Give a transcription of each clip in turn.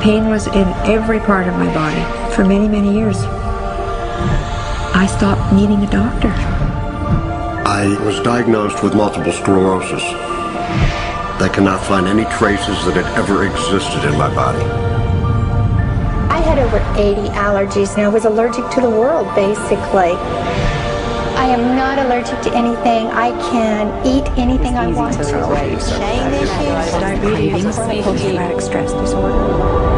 pain was in every part of my body for many, many years. I stopped needing a doctor. I was diagnosed with multiple sclerosis. They cannot find any traces that it ever existed in my body. I had over 80 allergies and I was allergic to the world, basically. I am not allergic to anything. I can eat anything I want to. Diabetes, post-traumatic stress disorder.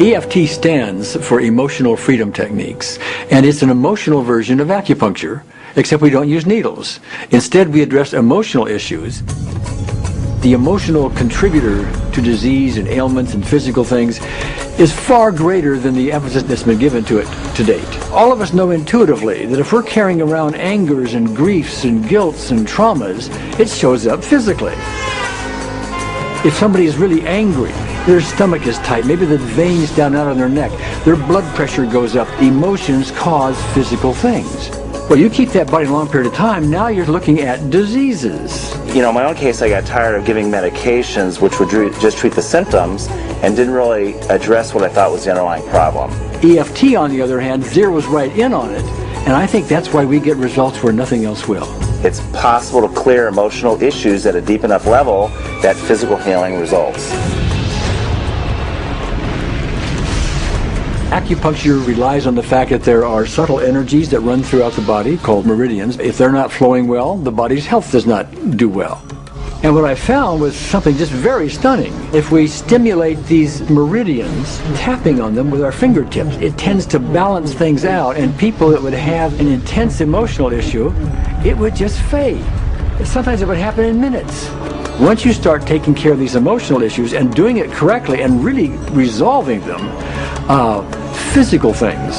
EFT stands for Emotional Freedom Techniques, and it's an emotional version of acupuncture, except we don't use needles. Instead, we address emotional issues. The emotional contributor to disease and ailments and physical things is far greater than the emphasis that's been given to it to date. All of us know intuitively that if we're carrying around angers and griefs and guilts and traumas, it shows up physically. If somebody is really angry, their stomach is tight, maybe the veins down out on their neck, their blood pressure goes up. Emotions cause physical things. Well, you keep that body a long period of time, now you're looking at diseases. You know, in my own case, I got tired of giving medications which would just treat the symptoms and didn't really address what I thought was the underlying problem. EFT, on the other hand, zeroes right in on it, and I think that's why we get results where nothing else will. It's possible to clear emotional issues at a deep enough level that physical healing results. Acupuncture relies on the fact that there are subtle energies that run throughout the body called meridians. If they're not flowing well, the body's health does not do well. And what I found was something just very stunning. If we stimulate these meridians, tapping on them with our fingertips, it tends to balance things out, and people that would have an intense emotional issue, it would just fade. Sometimes it would happen in minutes. Once you start taking care of these emotional issues and doing it correctly and really resolving them, physical things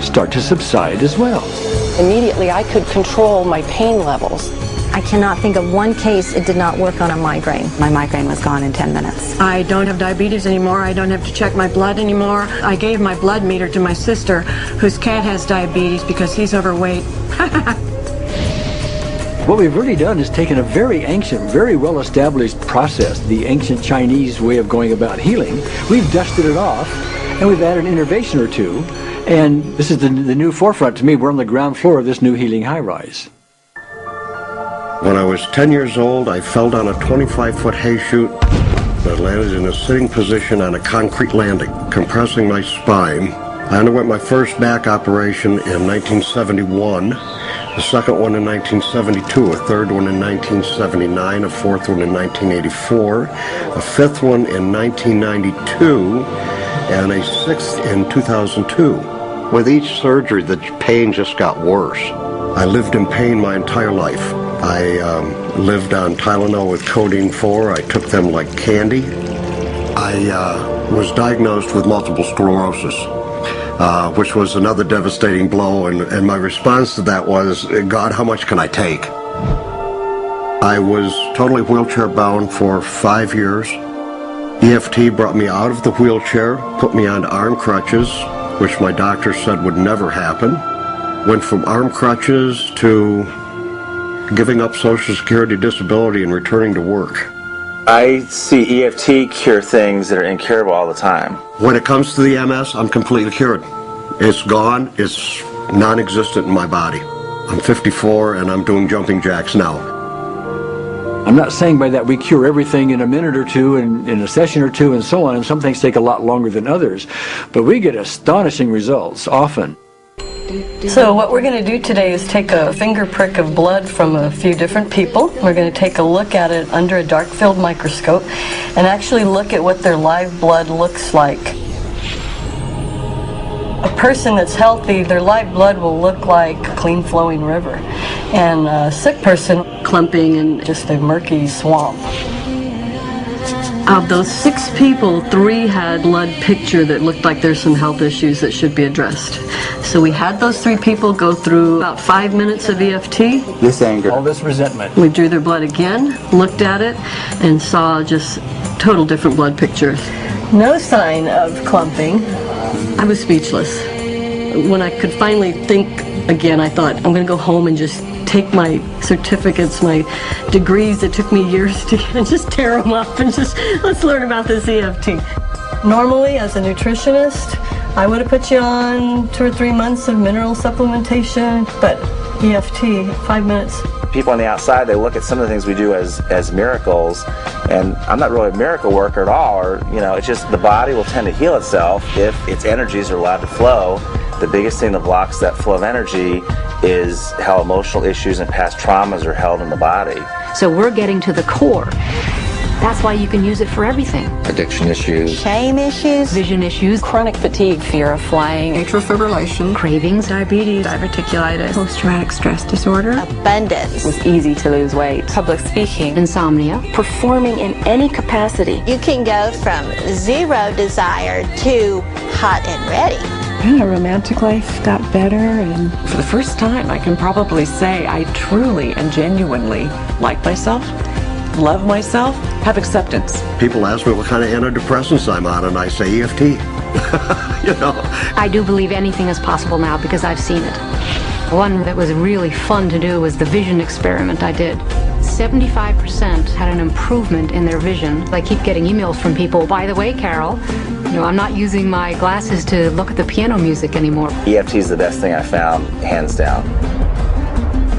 start to subside as well. Immediately I could control my pain levels. I cannot think of one case it did not work on a migraine. My migraine was gone in 10 minutes. I don't have diabetes anymore. I don't have to check my blood anymore. I gave my blood meter to my sister, whose cat has diabetes because he's overweight. What we've really done is taken a very ancient, very well-established process, the ancient Chinese way of going about healing. We've dusted it off, and we've added an innovation or two, and this is the new forefront to me. We're on the ground floor of this new healing high-rise. When I was 10 years old, I fell down a 25-foot hay chute that landed in a sitting position on a concrete landing, compressing my spine. I underwent my first back operation in 1971, the second one in 1972, a third one in 1979, a fourth one in 1984, a fifth one in 1992, and a sixth in 2002. With each surgery, the pain just got worse. I lived in pain my entire life. I lived on Tylenol with codeine 4. I took them like candy. I was diagnosed with multiple sclerosis, which was another devastating blow, and my response to that was, God, how much can I take? I was totally wheelchair bound for 5 years. EFT brought me out of the wheelchair, put me on arm crutches, which my doctor said would never happen. Went from arm crutches to giving up Social Security disability and returning to work. I see EFT cure things that are incurable all the time. When it comes to the MS, I'm completely cured. It's gone. It's non-existent in my body. I'm 54 and I'm doing jumping jacks now. I'm not saying by that we cure everything in a minute or two and in a session or two and so on, and some things take a lot longer than others, but we get astonishing results often. So what we're going to do today is take a finger prick of blood from a few different people. We're going to take a look at it under a dark field microscope and actually look at what their live blood looks like. A person that's healthy, their live blood will look like a clean flowing river, and a sick person clumping in just a murky swamp. Of those 6 people, 3 had blood picture that looked like there's some health issues that should be addressed. So we had those 3 people go through about 5 minutes of EFT. This anger. All this resentment. We drew their blood again, looked at it, and saw just total different blood pictures. No sign of clumping. I was speechless. When I could finally think again, I thought, I'm going to go home and just take my certificates, my degrees that took me years to get, and just tear them up and just, let's learn about this EFT. Normally, as a nutritionist, I would have put you on 2 or 3 months of mineral supplementation, but EFT, 5 minutes. People on the outside, they look at some of the things we do as miracles, and I'm not really a miracle worker at all, or, you know, it's just the body will tend to heal itself if its energies are allowed to flow. The biggest thing that blocks that flow of energy is how emotional issues and past traumas are held in the body. So we're getting to the core. That's why you can use it for everything. Addiction issues, Shame issues, Vision issues, chronic fatigue, fear of flying, Atrial fibrillation, cravings, diabetes, diverticulitis, post-traumatic stress disorder, abundance. it was easy to lose weight, public speaking, insomnia. performing in any capacity. You can go from zero desire to hot and ready. and a romantic life got better, and for the first time I can probably say I truly and genuinely like myself, love myself, have acceptance. People ask me what kind of antidepressants I'm on, and I say EFT. You know. I do believe anything is possible now because I've seen it. One that was really fun to do was the vision experiment I did. 75% had an improvement in their vision. I keep getting emails from people, by the way, Carol, you know, I'm not using my glasses to look at the piano music anymore. EFT is the best thing I found, hands down.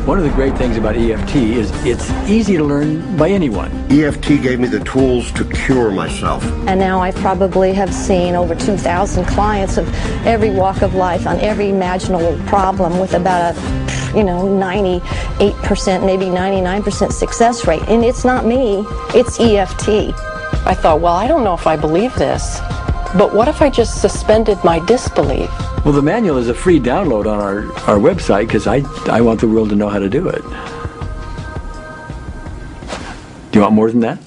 One of the great things about EFT is it's easy to learn by anyone. EFT gave me the tools to cure myself. And now I probably have seen over 2,000 clients of every walk of life on every imaginable problem with about a 98%, maybe 99% success rate. And it's not me, it's EFT. I thought, well, I don't know if I believe this, but what if I just suspended my disbelief? Well, the manual is a free download on our website because I want the world to know how to do it. Do you want more than that?